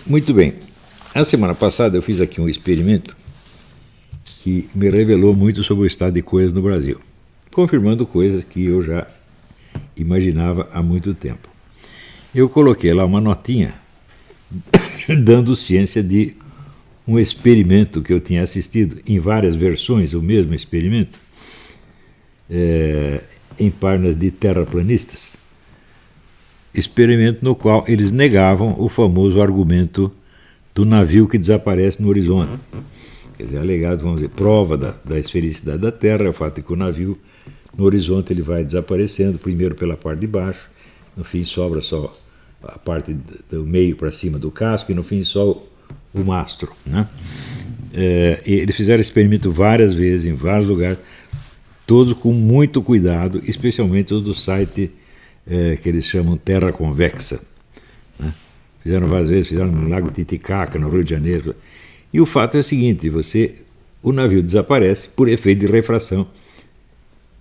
Muito bem. A semana passada eu fiz aqui um experimento que me revelou muito sobre o estado de coisas no Brasil, confirmando coisas que eu já imaginava há muito tempo. Eu coloquei lá uma notinha dando ciência de um experimento que eu tinha assistido em várias versões, o mesmo experimento, em páginas de terraplanistas, experimento no qual eles negavam o famoso argumento do navio que desaparece no horizonte. Quer dizer, alegados, vamos dizer, prova da esfericidade da Terra é o fato de que o navio no horizonte ele vai desaparecendo, primeiro pela parte de baixo, no fim sobra só a parte do meio para cima do casco e no fim só o mastro, né? Eles fizeram experimento várias vezes, em vários lugares, todos com muito cuidado, especialmente os do site que eles chamam Terra Convexa, né? Fizeram várias vezes, fizeram no Lago Titicaca, no Rio de Janeiro. E o fato é o seguinte, o navio desaparece por efeito de refração,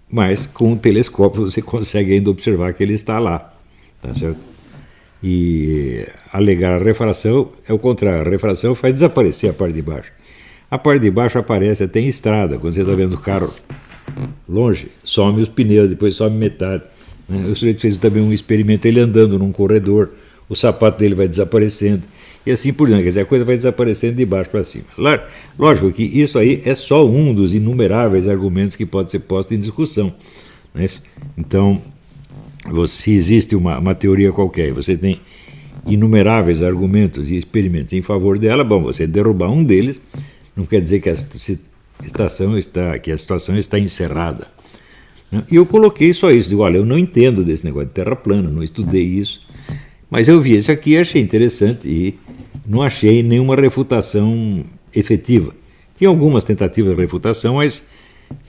mas com um telescópio você consegue ainda observar que ele está lá, tá certo? E alegar a refração é o contrário, a refração faz desaparecer a parte de baixo. A parte de baixo aparece até em estrada, quando você está vendo o carro longe, some os pneus, depois some metade, né? O sujeito fez também um experimento, ele andando num corredor, o sapato dele vai desaparecendo, e assim por diante, quer dizer, a coisa vai desaparecendo de baixo para cima. Lógico que isso aí é só um dos inumeráveis argumentos que pode ser posto em discussão, né? Então, se existe uma teoria qualquer, você tem inumeráveis argumentos e experimentos em favor dela, bom, você derrubar um deles não quer dizer que a situação está encerrada. E eu coloquei só isso, digo, olha, eu não entendo desse negócio de terra plana, não estudei isso, mas eu vi esse aqui e achei interessante e não achei nenhuma refutação efetiva. Tinha algumas tentativas de refutação, mas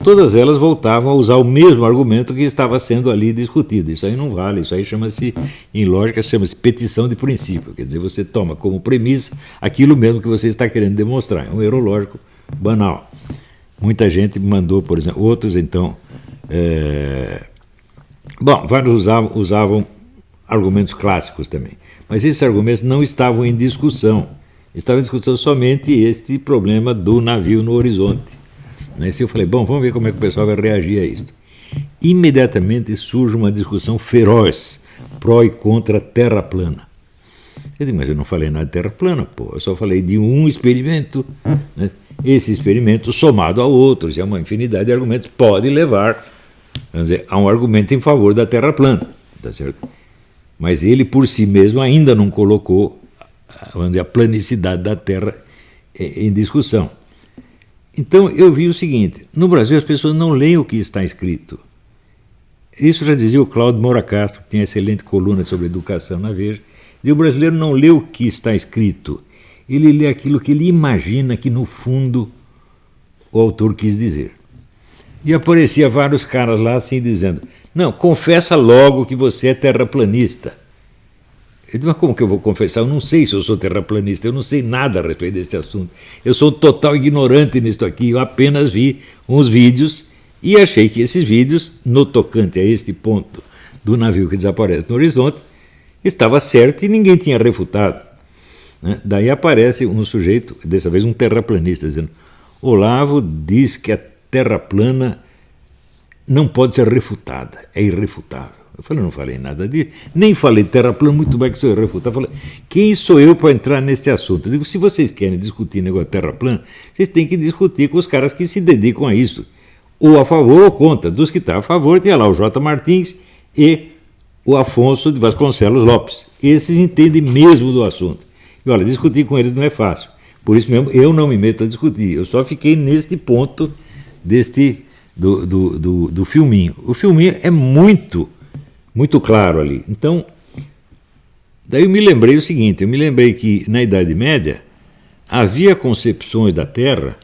todas elas voltavam a usar o mesmo argumento que estava sendo ali discutido. Isso aí não vale, isso aí chama-se, em lógica, chama-se petição de princípio. Quer dizer, você toma como premissa aquilo mesmo que você está querendo demonstrar. É um erro lógico banal. Muita gente mandou, por exemplo, outros então... Bom, vários usavam argumentos clássicos também. Mas esses argumentos não estavam em discussão. Estava em discussão somente este problema do navio no horizonte. Assim eu falei, bom, vamos ver como é que o pessoal vai reagir a isso. Imediatamente surge uma discussão feroz, pró e contra a terra plana. Eu digo, mas eu não falei nada de terra plana, pô. Eu só falei de um experimento, né? Esse experimento, somado a outros, e a uma infinidade de argumentos, pode levar, vamos dizer, a um argumento em favor da terra plana, tá certo? Mas ele, por si mesmo, ainda não colocou, vamos dizer, a planicidade da Terra em discussão. Então, eu vi o seguinte, no Brasil as pessoas não leem o que está escrito. Isso já dizia o Cláudio Moura Castro, que tinha excelente coluna sobre educação na Veja, e o brasileiro não lê o que está escrito, ele lê aquilo que ele imagina que, no fundo, o autor quis dizer. E aparecia vários caras lá assim dizendo, não, confessa logo que você é terraplanista. Eu digo, mas como que eu vou confessar? Eu não sei se eu sou terraplanista, eu não sei nada a respeito desse assunto. Eu sou total ignorante nisso aqui, eu apenas vi uns vídeos e achei que esses vídeos, no tocante a este ponto do navio que desaparece no horizonte, estava certo e ninguém tinha refutado, né? Daí aparece um sujeito, dessa vez um terraplanista, dizendo, Olavo diz que a terra plana não pode ser refutada, é irrefutável. Eu falei, não falei nada disso, nem falei de terra plana, muito bem que sou irrefutável. Eu falei, quem sou eu para entrar nesse assunto? Eu digo, se vocês querem discutir negócio de terra plana, vocês têm que discutir com os caras que se dedicam a isso, ou a favor ou contra. Dos que estão a favor, tinha lá o J. Martins e o Afonso de Vasconcelos Lopes. Esses entendem mesmo do assunto. E olha, discutir com eles não é fácil. Por isso mesmo, eu não me meto a discutir. Eu só fiquei neste ponto do filminho. O filminho é muito claro ali. Então, daí eu me lembrei o seguinte, eu me lembrei que na Idade Média havia concepções da Terra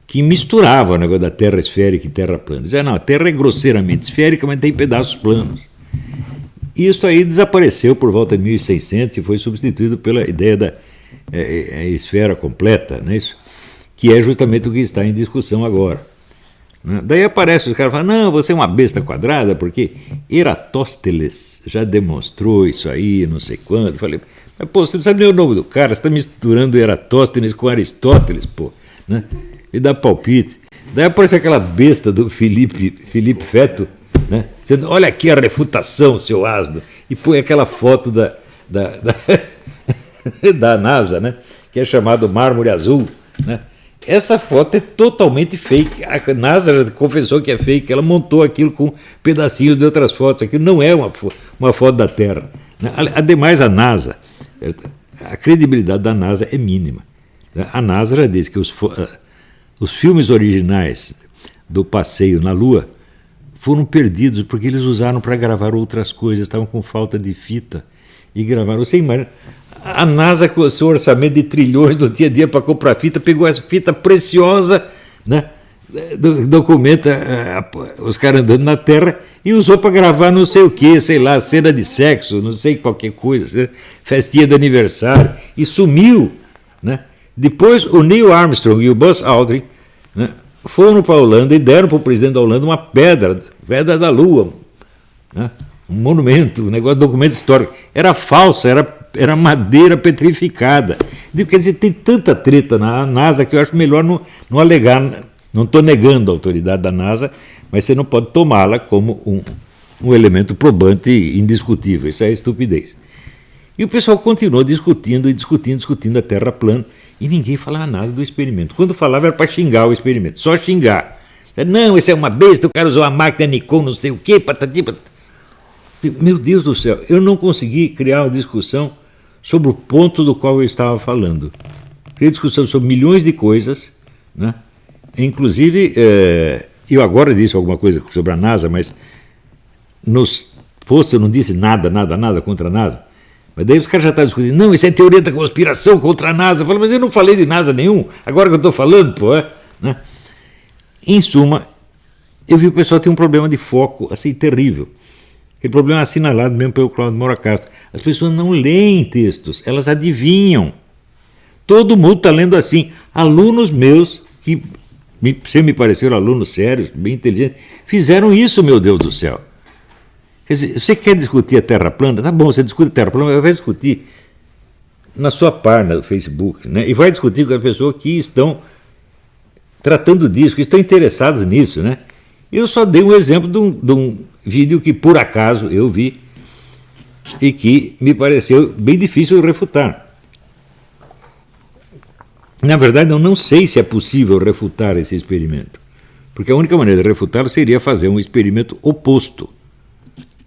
que misturavam o negócio da Terra esférica e Terra plana. Dizia, não, a Terra é grosseiramente esférica, mas tem pedaços planos. E isso aí desapareceu por volta de 1600 e foi substituído pela ideia da esfera completa, não é isso? Que é justamente o que está em discussão agora. Daí aparece os caras e falam, não, você é uma besta quadrada, porque Eratóstenes já demonstrou isso aí, não sei quando. Eu falei, Mas, pô, você não sabe nem o nome do cara, você está misturando Eratóstenes com Aristóteles, pô, né? Me dá palpite. Daí aparece aquela besta do Felipe Feto, né? Dizendo, olha aqui a refutação, seu asno, e põe aquela foto da NASA, né? Que é chamado Mármore Azul, né? Essa foto é totalmente fake. A NASA confessou que é fake, ela montou aquilo com pedacinhos de outras fotos. Aquilo não é uma foto da Terra. Ademais, a NASA, a credibilidade da NASA é mínima. A NASA já disse que os filmes originais do passeio na Lua foram perdidos porque eles usaram para gravar outras coisas, estavam com falta de fita e gravaram. Você imagina, a NASA, com o seu orçamento de trilhões do dia a dia para comprar fita, pegou essa fita preciosa, né, documenta os caras andando na Terra e usou para gravar não sei o que, sei lá, cena de sexo, não sei qualquer coisa, festinha de aniversário, e sumiu, né? Depois o Neil Armstrong e o Buzz Aldrin, né, foram para a Holanda e deram para o presidente da Holanda uma pedra da Lua, né, um monumento, um negócio de documento histórico. Era falsa, era madeira petrificada. Quer dizer, tem tanta treta na NASA que eu acho melhor não alegar. Não estou negando a autoridade da NASA, mas você não pode tomá-la como um elemento probante e indiscutível. Isso é estupidez. E o pessoal continuou discutindo a Terra plana, e ninguém falava nada do experimento. Quando falava era para xingar o experimento, só xingar. Não, esse é uma besta, o cara usou a máquina Nikon, não sei o quê, patati, patati. Meu Deus do céu, eu não consegui criar uma discussão sobre o ponto do qual eu estava falando. Criei discussão sobre milhões de coisas, né? Inclusive, eu agora disse alguma coisa sobre a NASA, mas nos posts eu não disse nada contra a NASA. Mas daí os caras já estão discutindo, não, isso é teoria da conspiração contra a NASA. Eu falei, mas eu não falei de NASA nenhum, agora que eu estou falando, pô, né? Em suma, eu vi que o pessoal tem um problema de foco, assim, terrível. Aquele problema assinalado mesmo pelo Cláudio Moura Castro. As pessoas não leem textos, elas adivinham. Todo mundo está lendo assim. Alunos meus, que sempre me pareceram alunos sérios, bem inteligentes, fizeram isso, meu Deus do céu. Quer dizer, você quer discutir a Terra plana? Tá bom, você discute a Terra plana, mas vai discutir na sua página do Facebook, né? E vai discutir com as pessoas que estão tratando disso, que estão interessados nisso, né? Eu só dei um exemplo de um vídeo que, por acaso, eu vi e que me pareceu bem difícil de refutar. Na verdade, eu não sei se é possível refutar esse experimento, porque a única maneira de refutá-lo seria fazer um experimento oposto.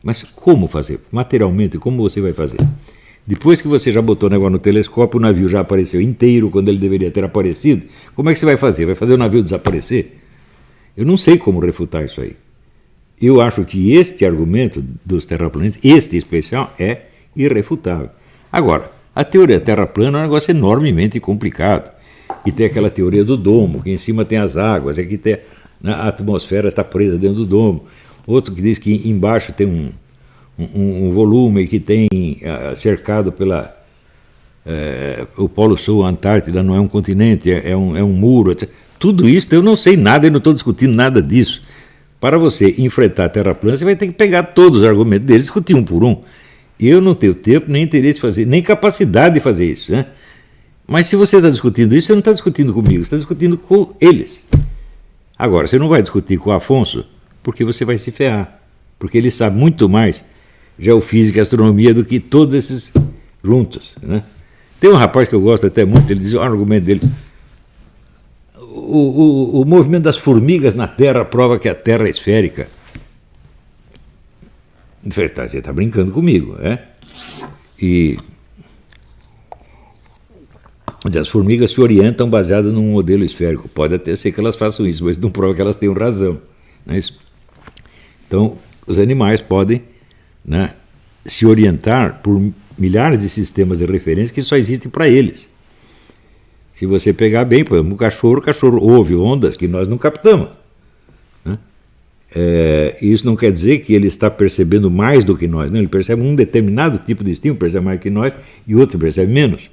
Mas como fazer? Materialmente, como você vai fazer? Depois que você já botou o negócio no telescópio, o navio já apareceu inteiro quando ele deveria ter aparecido, como é que você vai fazer? Vai fazer o navio desaparecer? Eu não sei como refutar isso aí. Eu acho que este argumento dos terraplanistas, este especial, é irrefutável. Agora, a teoria da Terra plana é um negócio enormemente complicado. E tem aquela teoria do domo, que em cima tem as águas, aqui tem a atmosfera está presa dentro do domo. Outro que diz que embaixo tem um volume que tem cercado pela... o Polo Sul, a Antártida não é um continente, é um muro, etc. Tudo isso eu não sei nada e não estou discutindo nada disso. Para você enfrentar a Terra plana, você vai ter que pegar todos os argumentos deles e discutir um por um. Eu não tenho tempo, nem interesse de fazer, nem capacidade de fazer isso, né? Mas se você está discutindo isso, você não está discutindo comigo, você está discutindo com eles. Agora, você não vai discutir com o Afonso, porque você vai se ferrar. Porque ele sabe muito mais geofísica e astronomia do que todos esses juntos, né? Tem um rapaz que eu gosto até muito, ele diz o argumento dele: o movimento das formigas na Terra prova que a Terra é esférica. Você está brincando comigo, é? E as formigas se orientam baseadas num modelo esférico. Pode até ser que elas façam isso, mas não prova que elas tenham razão, não é isso? Então, os animais podem, né, se orientar por milhares de sistemas de referência que só existem para eles. Se você pegar bem, por exemplo, o cachorro ouve ondas que nós não captamos, né? Isso não quer dizer que ele está percebendo mais do que nós, não? Ele percebe um determinado tipo de estímulo, percebe mais que nós, e outro percebe menos,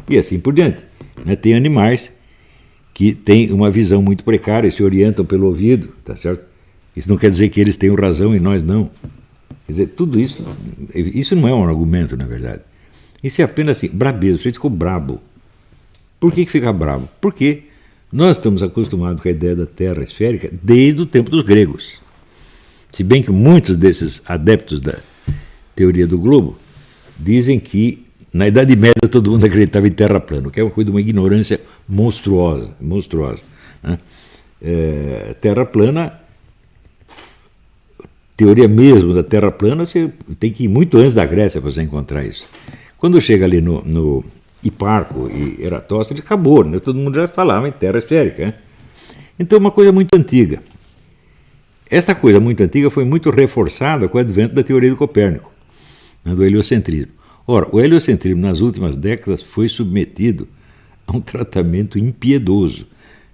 e assim por diante, né? Tem animais que têm uma visão muito precária e se orientam pelo ouvido, tá certo? Isso não quer dizer que eles tenham razão e nós não. Quer dizer, tudo isso não é um argumento, na verdade. Isso é apenas assim, brabeza, você ficou brabo. Por que fica brabo? Porque nós estamos acostumados com a ideia da Terra esférica desde o tempo dos gregos. Se bem que muitos desses adeptos da teoria do globo dizem que na Idade Média todo mundo acreditava em terra plana, que é uma coisa de uma ignorância monstruosa. Né? Terra plana, teoria mesmo da terra plana, você tem que ir muito antes da Grécia para você encontrar isso. Quando chega ali no Hiparco e Eratóstenes, acabou, né? Todo mundo já falava em terra esférica. Né? Então é uma coisa muito antiga. Esta coisa muito antiga foi muito reforçada com o advento da teoria de Copérnico, né, do heliocentrismo. Ora, o heliocentrismo nas últimas décadas foi submetido a um tratamento impiedoso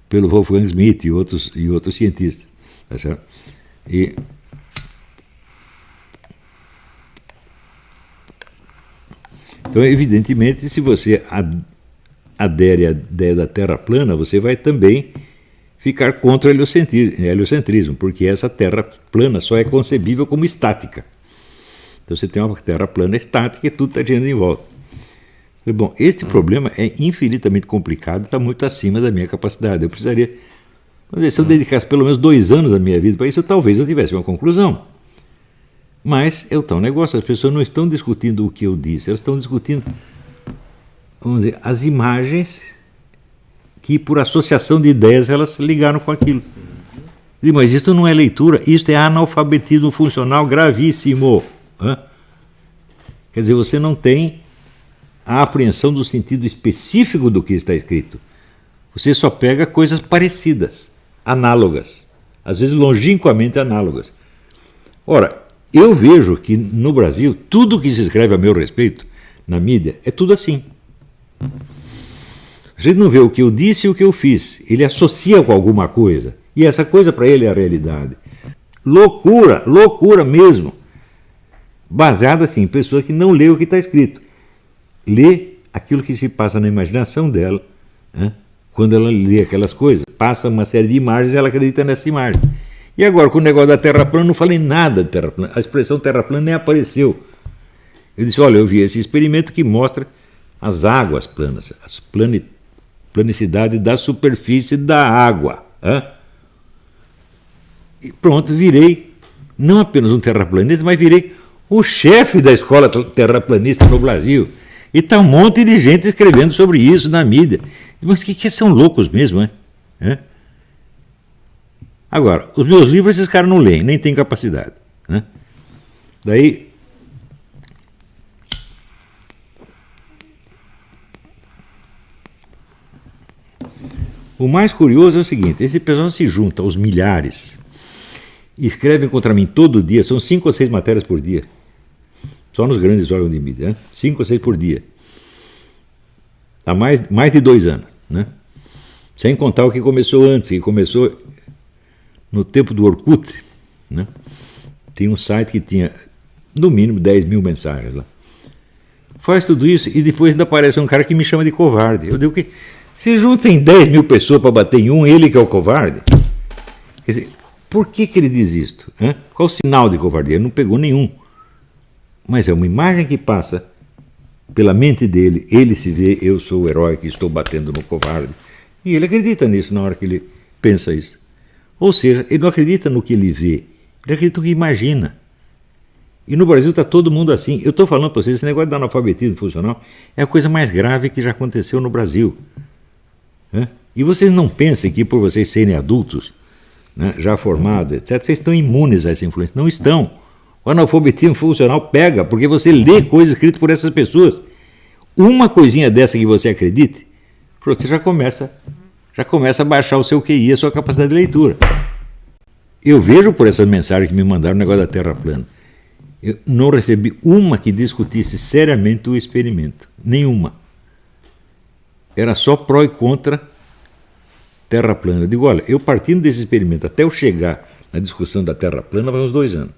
pelo Wolfgang Schmidt e outros cientistas. Tá certo? Então, evidentemente, se você adere à ideia da Terra plana, você vai também ficar contra o heliocentrismo, porque essa Terra plana só é concebível como estática. Então você tem uma Terra plana estática e tudo está girando em volta. Bom, este problema é infinitamente complicado, está muito acima da minha capacidade. Eu precisaria, vamos dizer, se eu dedicasse pelo menos 2 anos da minha vida para isso, talvez eu tivesse uma conclusão. Mas é o tal negócio, as pessoas não estão discutindo o que eu disse, elas estão discutindo, vamos dizer, as imagens que por associação de ideias elas ligaram com aquilo. Mas isso não é leitura, isso é analfabetismo funcional gravíssimo. Quer dizer, você não tem a apreensão do sentido específico do que está escrito. Você só pega coisas parecidas, análogas, às vezes longínquamente análogas. Ora, eu vejo que no Brasil, tudo que se escreve a meu respeito, na mídia, é tudo assim. A gente não vê o que eu disse e o que eu fiz. Ele associa com alguma coisa. E essa coisa para ele é a realidade. Loucura, loucura mesmo. Baseada assim, em pessoas que não lê o que está escrito. Lê aquilo que se passa na imaginação dela. Né? Quando ela lê aquelas coisas, passa uma série de imagens e ela acredita nessa imagem. E agora, com o negócio da Terra plana, não falei nada de Terra plana. A expressão Terra plana nem apareceu. Eu disse, olha, eu vi esse experimento que mostra as águas planas, a planicidade da superfície da água. E pronto, virei não apenas um terraplanista, mas virei o chefe da escola terraplanista no Brasil. E está um monte de gente escrevendo sobre isso na mídia. Mas que são loucos mesmo, né? Agora, os meus livros esses caras não leem, nem têm capacidade. Né? Daí, o mais curioso é o seguinte, esse pessoal se junta aos milhares, escrevem contra mim todo dia, são 5 ou 6 matérias por dia, só nos grandes órgãos de mídia, né? 5 ou 6 por dia, há mais de 2 anos, né? Sem contar o que começou antes, que começou no tempo do Orkut, né? Tem um site que tinha, no mínimo, 10 mil mensagens lá. Faz tudo isso e depois ainda aparece um cara que me chama de covarde. Eu digo que se juntem 10 mil pessoas para bater em um, ele que é o covarde. Quer dizer, por que ele diz isto? Qual o sinal de covardia? Ele não pegou nenhum. Mas é uma imagem que passa pela mente dele, ele se vê, eu sou o herói que estou batendo no covarde. E ele acredita nisso na hora que ele pensa isso. Ou seja, ele não acredita no que ele vê, ele acredita no que imagina. E no Brasil está todo mundo assim. Eu estou falando para vocês, esse negócio de analfabetismo funcional é a coisa mais grave que já aconteceu no Brasil. E vocês não pensem que por vocês serem adultos, né, já formados, etc., vocês estão imunes a essa influência. Não estão. O analfabetismo funcional pega, porque você lê coisas escritas por essas pessoas. Uma coisinha dessa que você acredite, você já começa a baixar o seu QI, a sua capacidade de leitura. Eu vejo por essas mensagens que me mandaram o negócio da Terra plana. Eu não recebi uma que discutisse seriamente o experimento. Nenhuma. Era só pró e contra Terra plana. Eu digo, olha, eu partindo desse experimento até eu chegar na discussão da Terra plana vai uns 2 anos.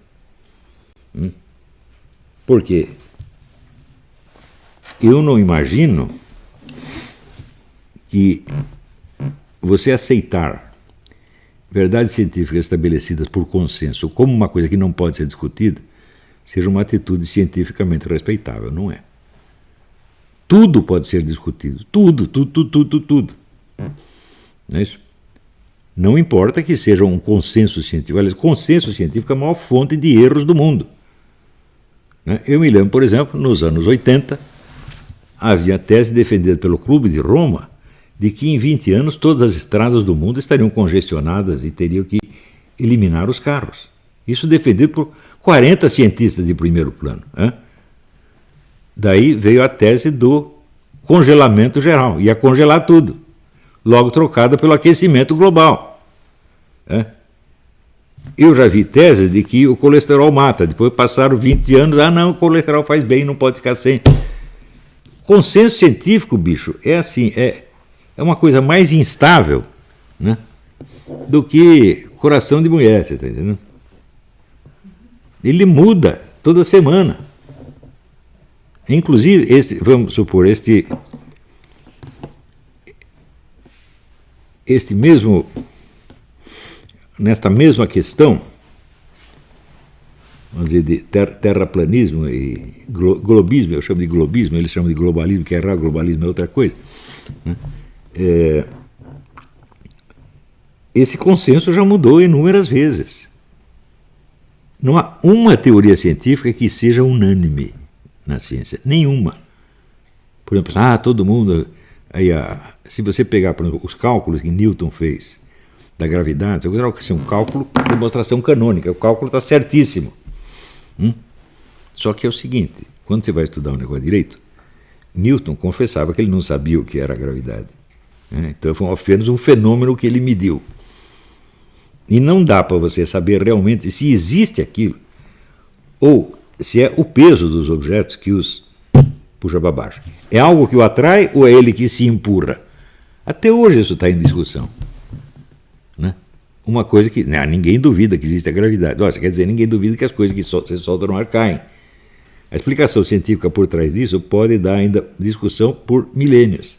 Por quê? Eu não imagino que você aceitar verdades científicas estabelecidas por consenso como uma coisa que não pode ser discutida seja uma atitude cientificamente respeitável, não é? Tudo pode ser discutido. Tudo, tudo, tudo, tudo, tudo. Não é isso? Não importa que seja um consenso científico. Aliás, consenso científico é a maior fonte de erros do mundo. Eu me lembro, por exemplo, nos anos 80, havia a tese defendida pelo Clube de Roma de que em 20 anos todas as estradas do mundo estariam congestionadas e teriam que eliminar os carros. Isso defendido por 40 cientistas de primeiro plano. Daí veio a tese do congelamento geral, ia congelar tudo, logo trocada pelo aquecimento global. Eu já vi tese de que o colesterol mata, depois passaram 20 anos, não, o colesterol faz bem, não pode ficar sem. Consenso científico, bicho, é assim, é uma coisa mais instável, né, do que coração de mulher, você está entendendo? Ele muda toda semana. Inclusive, vamos supor, nesta mesma questão, vamos dizer, de terraplanismo e globismo, eu chamo de globismo, eles chamam de globalismo, que é errado, globalismo é outra coisa, né? Esse consenso já mudou inúmeras vezes. Não há uma teoria científica que seja unânime na ciência, nenhuma. Por exemplo, todo mundo... se você pegar, por exemplo, os cálculos que Newton fez da gravidade, você vai ser um cálculo de demonstração canônica, o cálculo está certíssimo. Só que é o seguinte, quando você vai estudar um negócio direito, Newton confessava que ele não sabia o que era a gravidade. Então foi apenas um fenômeno que ele mediu. E não dá para você saber realmente se existe aquilo, ou se é o peso dos objetos que os puxa para baixo. É algo que o atrai ou é ele que se empurra? Até hoje isso está em discussão. Uma coisa que ninguém duvida que existe a gravidade. Nossa, quer dizer, ninguém duvida que as coisas que você solta no ar caem. A explicação científica por trás disso pode dar ainda discussão por milênios.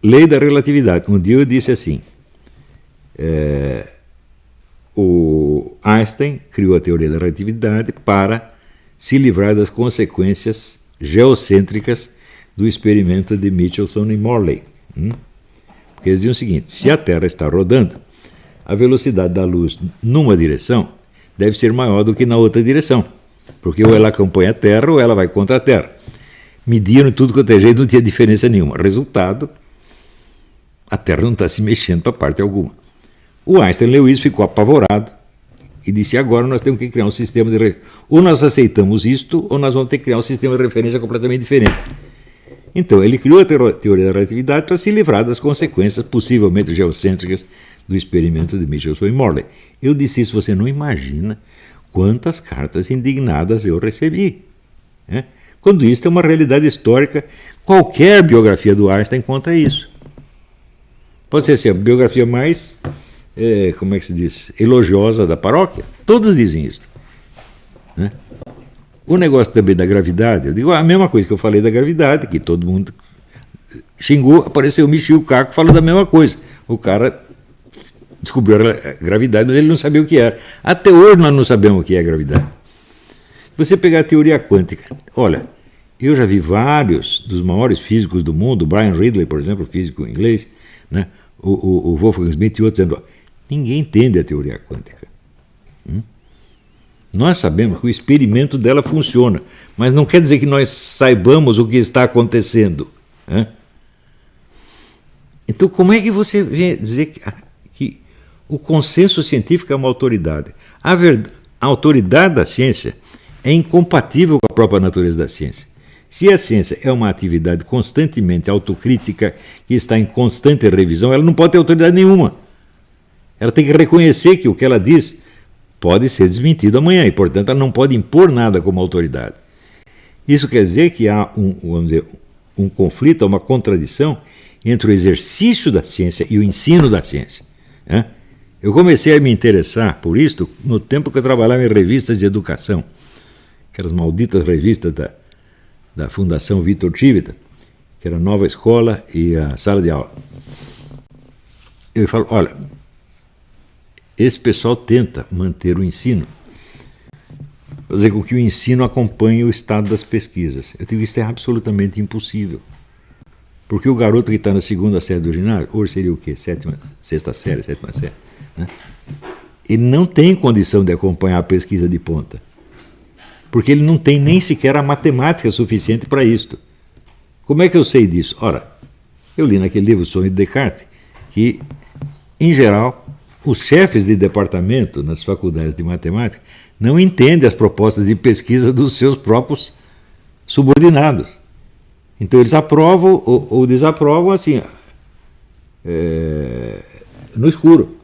Lei da relatividade. Um dia eu disse assim, o Einstein criou a teoria da relatividade para se livrar das consequências geocêntricas do experimento de Michelson e Morley. Porque eles diziam o seguinte, se a Terra está rodando, a velocidade da luz numa direção deve ser maior do que na outra direção, porque ou ela acompanha a Terra ou ela vai contra a Terra. Mediram tudo quanto é jeito, não tinha diferença nenhuma. Resultado, a Terra não está se mexendo para parte alguma. O Einstein leu isso, ficou apavorado e disse, agora nós temos que criar um sistema de... Ou nós aceitamos isto, ou nós vamos ter que criar um sistema de referência completamente diferente. Então, ele criou a teoria da relatividade para se livrar das consequências possivelmente geocêntricas do experimento de Michelson e Morley. Eu disse isso, você não imagina quantas cartas indignadas eu recebi. Quando isso é uma realidade histórica, qualquer biografia do Einstein conta isso. Pode ser assim, a biografia mais... como é que se diz? Elogiosa da paróquia. Todos dizem isso. O negócio também da gravidade, eu digo a mesma coisa que eu falei da gravidade, que todo mundo xingou, apareceu o Michio Kaku falando da mesma coisa. O cara descobriu a gravidade, mas ele não sabia o que era. Até hoje nós não sabemos o que é a gravidade. Se você pegar a teoria quântica, olha, eu já vi vários dos maiores físicos do mundo, Brian Ridley, por exemplo, físico inglês, o Wolfgang Schmidt e outros, dizendo, ninguém entende a teoria quântica. Nós sabemos que o experimento dela funciona, mas não quer dizer que nós saibamos o que está acontecendo. Então, como é que você vem dizer que o consenso científico é uma autoridade? A autoridade da ciência é incompatível com a própria natureza da ciência. Se a ciência é uma atividade constantemente autocrítica, que está em constante revisão, ela não pode ter autoridade nenhuma. Ela tem que reconhecer que o que ela diz pode ser desmentido amanhã, e, portanto, ela não pode impor nada como autoridade. Isso quer dizer que há um conflito, uma contradição entre o exercício da ciência e o ensino da ciência. Eu comecei a me interessar por isto no tempo que eu trabalhava em revistas de educação, aquelas malditas revistas da Fundação Vitor Chivita, que era a Nova Escola e a Sala de Aula. Eu falo, olha, esse pessoal tenta manter o ensino fazer com que o ensino acompanhe o estado das pesquisas. Eu digo que isso é absolutamente impossível. Porque o garoto que está na segunda série do ginásio, hoje seria o quê? Sexta série, sétima série, né? Ele não tem condição de acompanhar a pesquisa de ponta. Porque ele não tem nem sequer a matemática suficiente para isto. Como é que eu sei disso? Ora, eu li naquele livro, O Sonho de Descartes, que, em geral, os chefes de departamento nas faculdades de matemática não entendem as propostas de pesquisa dos seus próprios subordinados. Então eles aprovam ou desaprovam assim, no escuro.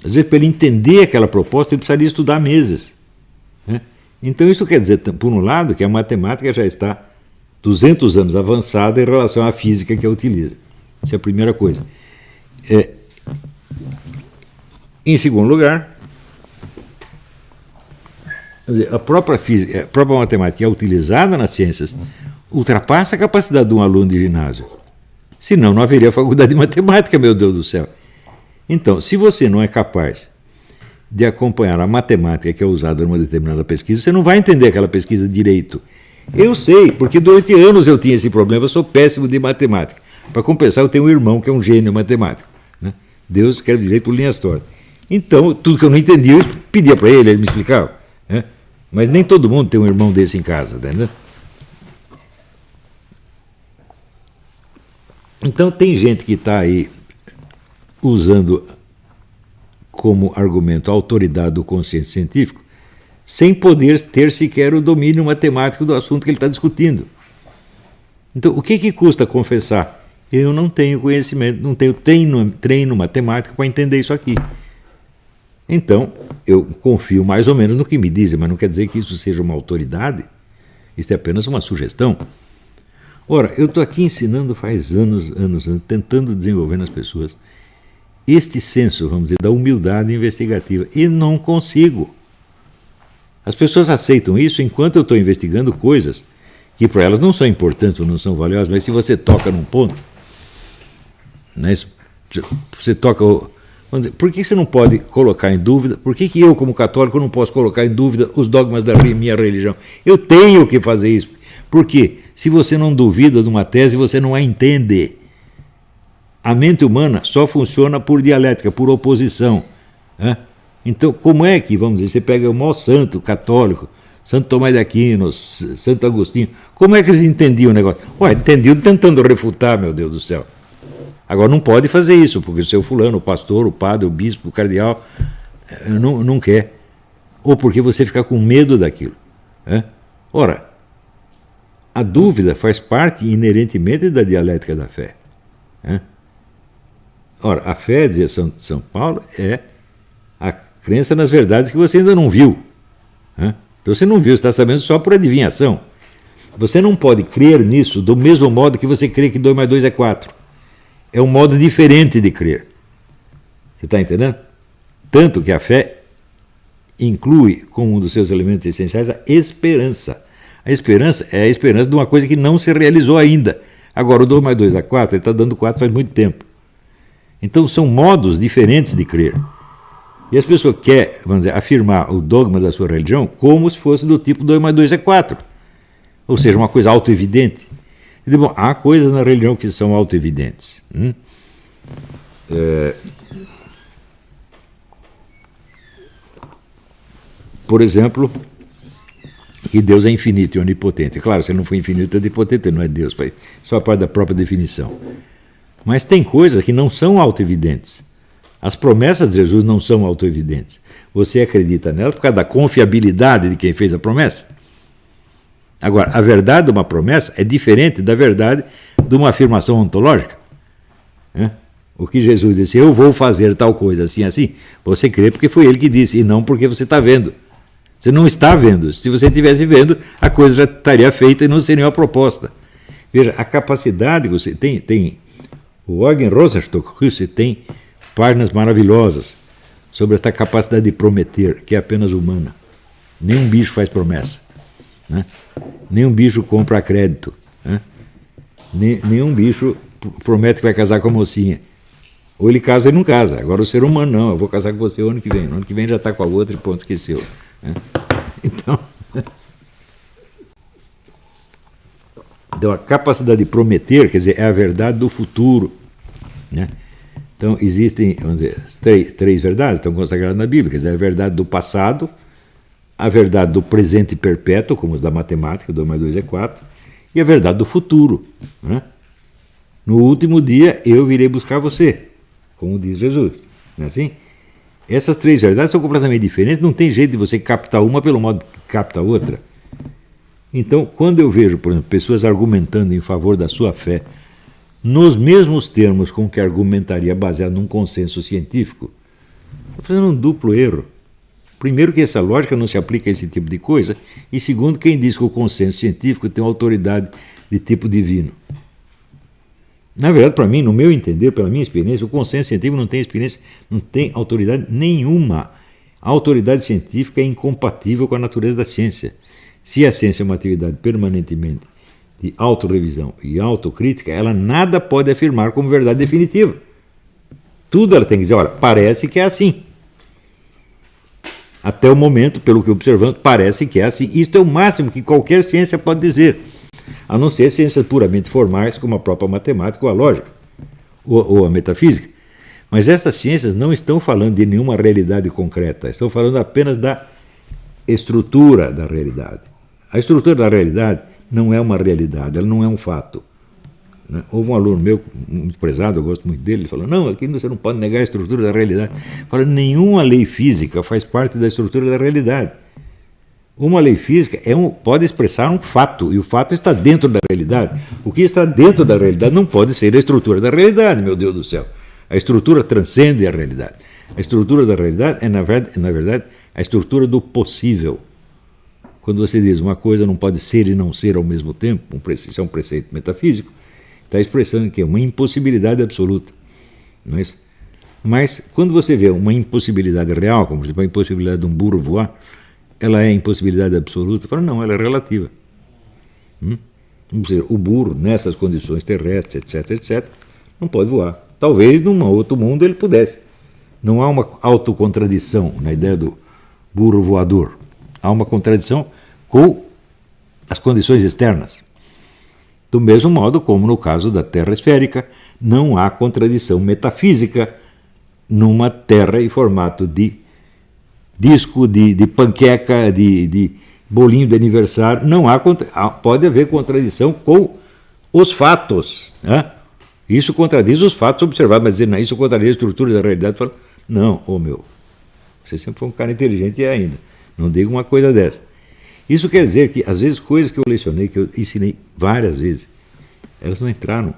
Às vezes, para ele entender aquela proposta, ele precisaria estudar meses, né? Então isso quer dizer, por um lado, que a matemática já está 200 anos avançada em relação à física que a utiliza. Essa é a primeira coisa. Em segundo lugar, a própria física, a própria matemática que é utilizada nas ciências ultrapassa a capacidade de um aluno de ginásio. Senão não haveria faculdade de matemática, meu Deus do céu. Então, se você não é capaz de acompanhar a matemática que é usada numa determinada pesquisa, você não vai entender aquela pesquisa direito. Eu sei, porque durante anos eu tinha esse problema, eu sou péssimo de matemática. Para compensar, eu tenho um irmão que é um gênio matemático, né? Deus escreve direito por linhas tortas. Então, tudo que eu não entendia, eu pedia para ele me explicava, né? Mas nem todo mundo tem um irmão desse em casa, né? Então, tem gente que está aí usando como argumento a autoridade do consenso científico, sem poder ter sequer o domínio matemático do assunto que ele está discutindo. Então, o que custa confessar? Eu não tenho conhecimento, não tenho treino matemático para entender isso aqui. Então, eu confio mais ou menos no que me dizem, mas não quer dizer que isso seja uma autoridade. Isso é apenas uma sugestão. Ora, eu estou aqui ensinando faz anos, tentando desenvolver nas pessoas este senso, vamos dizer, da humildade investigativa. E não consigo. As pessoas aceitam isso enquanto eu estou investigando coisas que para elas não são importantes ou não são valiosas, mas se você toca num ponto, né, você toca... Vamos dizer, por que você não pode colocar em dúvida? Por que eu, como católico, não posso colocar em dúvida os dogmas da minha religião? Eu tenho que fazer isso. Por quê? Se você não duvida de uma tese, você não a entende. A mente humana só funciona por dialética, por oposição, né? Então, como é que, vamos dizer, você pega o maior santo católico, Santo Tomás de Aquino, Santo Agostinho, como é que eles entendiam o negócio? Ué, entendiam tentando refutar, meu Deus do céu. Agora, não pode fazer isso, porque o seu fulano, o pastor, o padre, o bispo, o cardeal, não quer. Ou porque você fica com medo daquilo, né? Ora, a dúvida faz parte inerentemente da dialética da fé, né? Ora, a fé, dizia São Paulo, é a crença nas verdades que você ainda não viu, né? Então você não viu, você está sabendo só por adivinhação. Você não pode crer nisso do mesmo modo que você crê que 2 mais 2 é 4. É um modo diferente de crer. Você está entendendo? Tanto que a fé inclui como um dos seus elementos essenciais a esperança. A esperança é a esperança de uma coisa que não se realizou ainda. Agora, o 2 mais 2 é 4, ele está dando 4 faz muito tempo. Então, são modos diferentes de crer. E as pessoas querem, vamos dizer, afirmar o dogma da sua religião como se fosse do tipo 2 mais 2 é 4. Ou seja, uma coisa autoevidente. E, bom, há coisas na religião que são autoevidentes. Por exemplo, que Deus é infinito e onipotente. Claro, se ele não for infinito e onipotente, ele não é Deus. Foi só a parte da própria definição. Mas tem coisas que não são autoevidentes. As promessas de Jesus não são autoevidentes. Você acredita nelas por causa da confiabilidade de quem fez a promessa. Agora, a verdade de uma promessa é diferente da verdade de uma afirmação ontológica, né? O que Jesus disse, eu vou fazer tal coisa assim, assim, você crê porque foi ele que disse, e não porque você está vendo. Você não está vendo. Se você estivesse vendo, a coisa já estaria feita e não seria uma proposta. Veja, a capacidade que você tem o Eugen Rosenstock tem páginas maravilhosas sobre esta capacidade de prometer, que é apenas humana. Nenhum bicho faz promessa, né? Nenhum bicho compra a crédito, né? Nenhum bicho promete que vai casar com a mocinha. Ou ele casa ou ele não casa. Agora o ser humano não, eu vou casar com você o ano que vem. No ano que vem já está com a outra e ponto, esqueceu, né? Então a capacidade de prometer, quer dizer, é a verdade do futuro, né? Então existem, vamos dizer, três verdades estão consagradas na Bíblia, quer dizer, a verdade do passado, a verdade do presente perpétuo, como os da matemática, 2 mais 2 é 4, e a verdade do futuro, né? No último dia eu virei buscar você, como diz Jesus, não é assim? Essas três verdades são completamente diferentes, não tem jeito de você captar uma pelo modo que capta a outra. Então, quando eu vejo, por exemplo, pessoas argumentando em favor da sua fé, nos mesmos termos com que argumentaria baseado num consenso científico, estou fazendo um duplo erro. Primeiro, que essa lógica não se aplica a esse tipo de coisa, e segundo, quem diz que o consenso científico tem uma autoridade de tipo divino. Na verdade, para mim, no meu entender, pela minha experiência, o consenso científico não tem autoridade nenhuma. A autoridade científica é incompatível com a natureza da ciência. Se a ciência é uma atividade permanentemente de autorrevisão e autocrítica, ela nada pode afirmar como verdade definitiva. Tudo ela tem que dizer, olha, parece que é assim. Até o momento, pelo que observamos, parece que é assim. Isto é o máximo que qualquer ciência pode dizer, a não ser ciências puramente formais, como a própria matemática ou a lógica, ou a metafísica. Mas essas ciências não estão falando de nenhuma realidade concreta, estão falando apenas da estrutura da realidade. A estrutura da realidade não é uma realidade, ela não é um fato. Né? Houve um aluno meu, muito prezado, eu gosto muito dele, ele falou, não, aqui você não pode negar a estrutura da realidade. Fala, nenhuma lei física faz parte da estrutura da realidade. Uma lei física pode expressar um fato, e o fato está dentro da realidade. O que está dentro da realidade não pode ser a estrutura da realidade, meu Deus do céu. A estrutura transcende a realidade. A estrutura da realidade é, na verdade, a estrutura do possível. Quando você diz uma coisa não pode ser e não ser ao mesmo tempo, isso é um preceito metafísico, está expressando que é uma impossibilidade absoluta. Não é isso? Mas quando você vê uma impossibilidade real, como por exemplo a impossibilidade de um burro voar, ela é impossibilidade absoluta? Fala, não, ela é relativa. O burro, nessas condições terrestres, etc., não pode voar. Talvez num outro mundo ele pudesse. Não há uma autocontradição na ideia do burro voador. Há uma contradição com as condições externas. Do mesmo modo como no caso da Terra esférica, não há contradição metafísica numa Terra em formato de disco, de panqueca, de bolinho de aniversário. Não há, pode haver contradição com os fatos. Né? Isso contradiz os fatos observados, mas dizer, não, isso contradiz a estrutura da realidade. Fala, não, você sempre foi um cara inteligente ainda. Não diga uma coisa dessa. Isso quer dizer que, às vezes, coisas que eu lecionei, que eu ensinei várias vezes, elas não entraram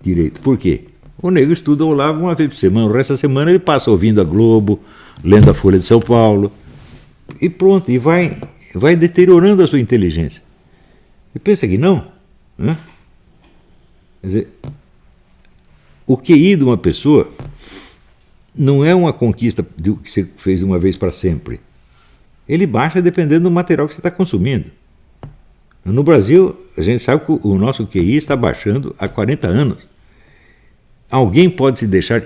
direito. Por quê? O nego estuda o Olavo uma vez por semana, o resto da semana ele passa ouvindo a Globo, lendo a Folha de São Paulo, e pronto, e vai deteriorando a sua inteligência. E pensa que não, né? Quer dizer, o QI de uma pessoa não é uma conquista que você fez uma vez para sempre. Ele baixa dependendo do material que você está consumindo. No Brasil, a gente sabe que o nosso QI está baixando há 40 anos. Alguém pode se deixar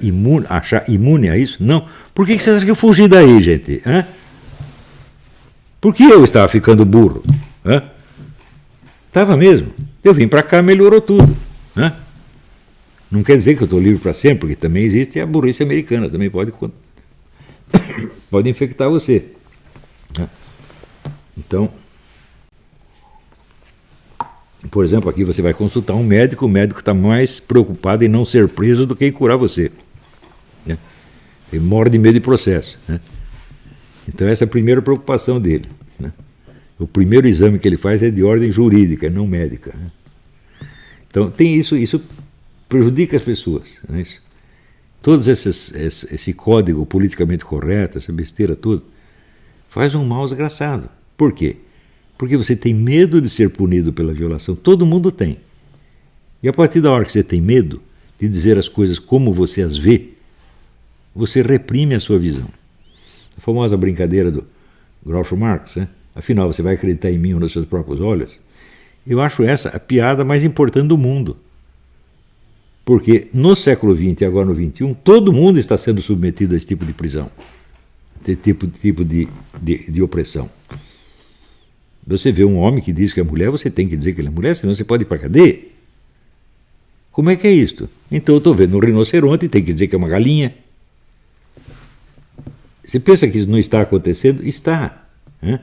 achar imune a isso? Não. Por que você acha que eu fugi daí, gente? Hã? Por que eu estava ficando burro? Estava mesmo. Eu vim para cá, melhorou tudo. Hã? Não quer dizer que eu estou livre para sempre, porque também existe a burrice americana, também pode infectar você. Então, por exemplo, aqui você vai consultar um médico, o médico está mais preocupado em não ser preso do que em curar você. Né? Ele morre de medo de processo. Né? Então essa é a primeira preocupação dele. Né? O primeiro exame que ele faz é de ordem jurídica, não médica. Né? Então tem isso prejudica as pessoas. Não é isso? Todos esse código politicamente correto, essa besteira toda, faz um mal desgraçado. Por quê? Porque você tem medo de ser punido pela violação. Todo mundo tem. E a partir da hora que você tem medo de dizer as coisas como você as vê, você reprime a sua visão. A famosa brincadeira do Groucho Marx, né? Afinal, você vai acreditar em mim ou nos seus próprios olhos? Eu acho essa a piada mais importante do mundo. Porque no século XX e agora no XXI, todo mundo está sendo submetido a esse tipo de prisão. tipo de opressão. Você vê um homem que diz que é mulher, você tem que dizer que ele é mulher, senão você pode ir para a cadeia. Como é que é isto? Então eu estou vendo um rinoceronte e tem que dizer que é uma galinha. Você pensa que isso não está acontecendo? Está. Né?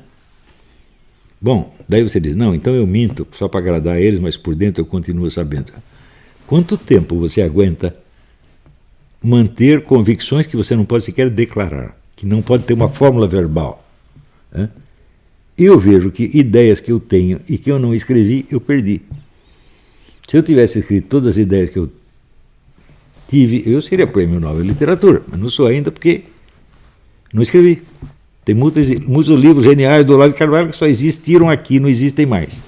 Bom, daí você diz, não, então eu minto só para agradar eles, mas por dentro eu continuo sabendo. Quanto tempo você aguenta manter convicções que você não pode sequer declarar, que não pode ter uma fórmula verbal? Né? Eu vejo que ideias que eu tenho e que eu não escrevi, eu perdi. Se eu tivesse escrito todas as ideias que eu tive, eu seria prêmio Nobel de Literatura, mas não sou ainda porque não escrevi. Tem muitos livros geniais do Olavo de Carvalho que só existiram aqui, não existem mais.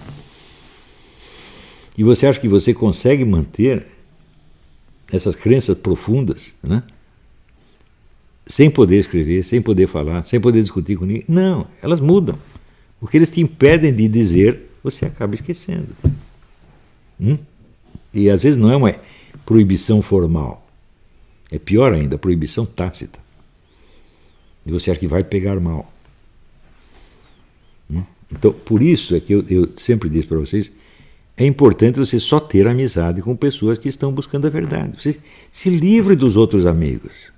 E você acha que você consegue manter essas crenças profundas, né? Sem poder escrever, sem poder falar, sem poder discutir com ninguém? Não, elas mudam. O que eles te impedem de dizer, você acaba esquecendo. E às vezes não é uma proibição formal. É pior ainda, proibição tácita. E você acha que vai pegar mal. Então, por isso é que eu sempre disse para vocês, é importante você só ter amizade com pessoas que estão buscando a verdade. Você se livre dos outros amigos.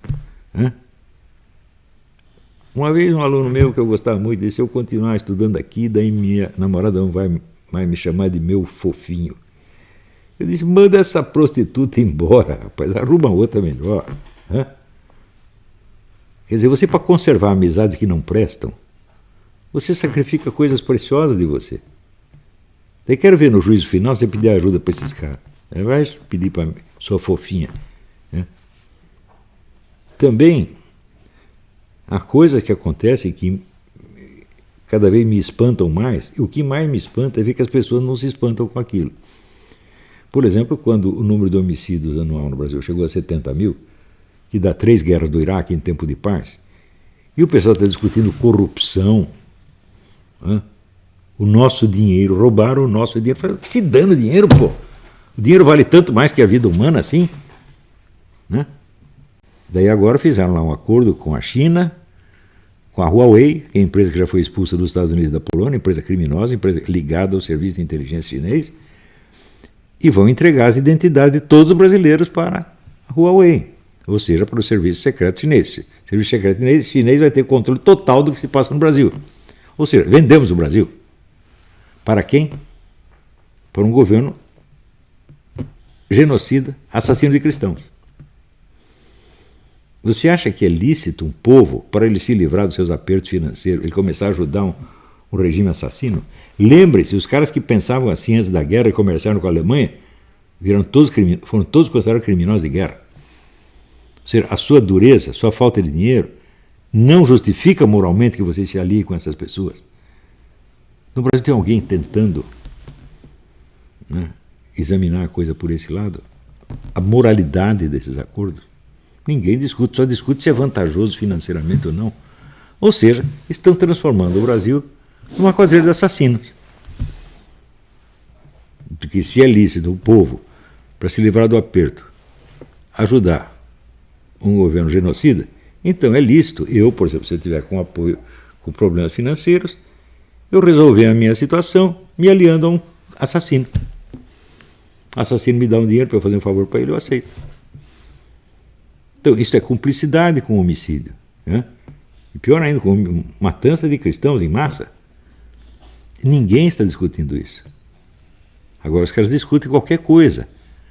Uma vez um aluno meu que eu gostava muito disse, se eu continuar estudando aqui, daí minha namorada não vai me chamar de meu fofinho. Eu disse, manda essa prostituta embora, rapaz, arruma outra melhor. Quer dizer, você para conservar amizades que não prestam, você sacrifica coisas preciosas de você. Eu quero ver no juízo final você pedir ajuda para esses caras. Vai pedir para sua fofinha. Também, há coisas que acontecem que cada vez me espantam mais, e o que mais me espanta é ver que as pessoas não se espantam com aquilo. Por exemplo, quando o número de homicídios anual no Brasil chegou a 70 mil, que dá 3 guerras do Iraque em tempo de paz, e o pessoal está discutindo corrupção, o nosso dinheiro, roubaram o nosso dinheiro. Se dando dinheiro, pô. O dinheiro vale tanto mais que a vida humana assim. Daí agora fizeram lá um acordo com a China, com a Huawei, que é a empresa que já foi expulsa dos Estados Unidos e da Polônia, empresa criminosa, empresa ligada ao serviço de inteligência chinês, e vão entregar as identidades de todos os brasileiros para a Huawei, ou seja, para o serviço secreto chinês. O serviço secreto chinês vai ter controle total do que se passa no Brasil. Ou seja, vendemos o Brasil. Para quem? Para um governo genocida, assassino de cristãos. Você acha que é lícito um povo, para ele se livrar dos seus apertos financeiros, ele começar a ajudar um regime assassino? Lembre-se, os caras que pensavam assim antes da guerra e comerciaram com a Alemanha, foram todos considerados criminosos de guerra. Ou seja, a sua dureza, a sua falta de dinheiro, não justifica moralmente que você se alie com essas pessoas. No Brasil tem alguém tentando examinar a coisa por esse lado? A moralidade desses acordos? Ninguém discute, só discute se é vantajoso financeiramente ou não. Ou seja, estão transformando o Brasil numa quadrilha de assassinos. De que se é lícito o povo, para se livrar do aperto, ajudar um governo genocida, então é lícito eu, por exemplo, se eu tiver com apoio, com problemas financeiros, eu resolver a minha situação me aliando a um assassino. O assassino me dá um dinheiro para eu fazer um favor para ele, eu aceito. Então, isso é cumplicidade com o homicídio. E pior ainda, com matança de cristãos em massa. Ninguém está discutindo isso. Agora os caras discutem qualquer coisa.